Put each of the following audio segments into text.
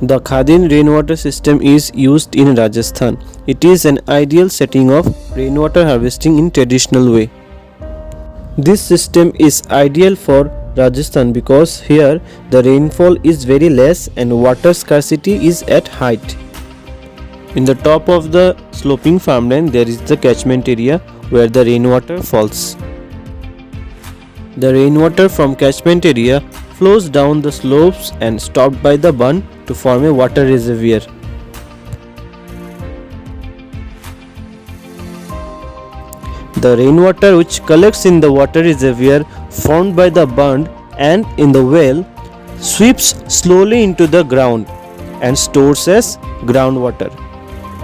The Khadin rainwater system is used in Rajasthan. It is an ideal setting of rainwater harvesting in traditional way. This system is ideal for Rajasthan because here the rainfall is very less and water scarcity is at height. In the top of the sloping farmland there is the catchment area where the rainwater falls. The rainwater from catchment area flows down the slopes and stopped by the bund to form a water reservoir. The rainwater which collects in the water reservoir formed by the bund and in the well sweeps slowly into the ground and stores as groundwater.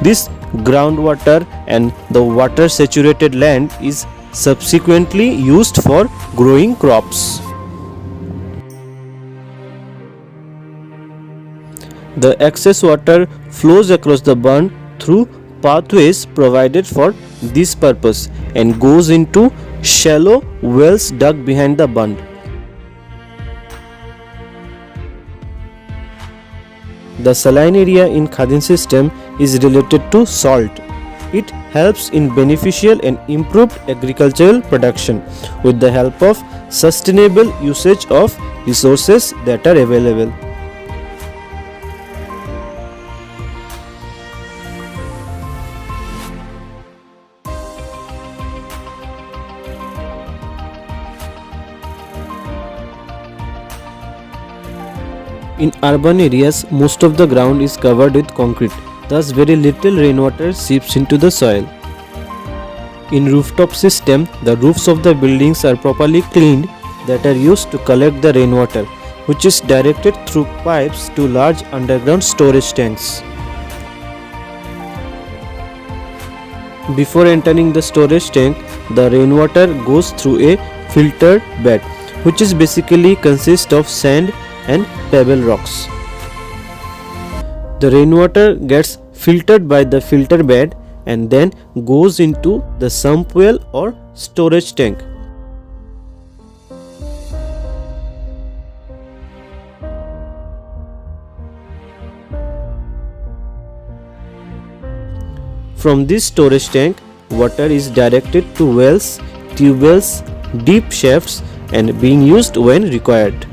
This groundwater and the water saturated land is subsequently used for growing crops. The excess water flows across the bund through pathways provided for this purpose and goes into shallow wells dug behind the bund. The saline area in Khadin system is related to salt. It helps in beneficial and improved agricultural production with the help of sustainable usage of resources that are available. In urban areas, most of the ground is covered with concrete, thus very little rainwater seeps into the soil. In rooftop system, the roofs of the buildings are properly cleaned that are used to collect the rainwater, which is directed through pipes to large underground storage tanks. Before entering the storage tank, the rainwater goes through a filtered bed, which is basically consists of sand and pebble rocks. The rainwater gets filtered by the filter bed and then goes into the sump well or storage tank. From this storage tank, water is directed to wells, tube wells, deep shafts and being used when required.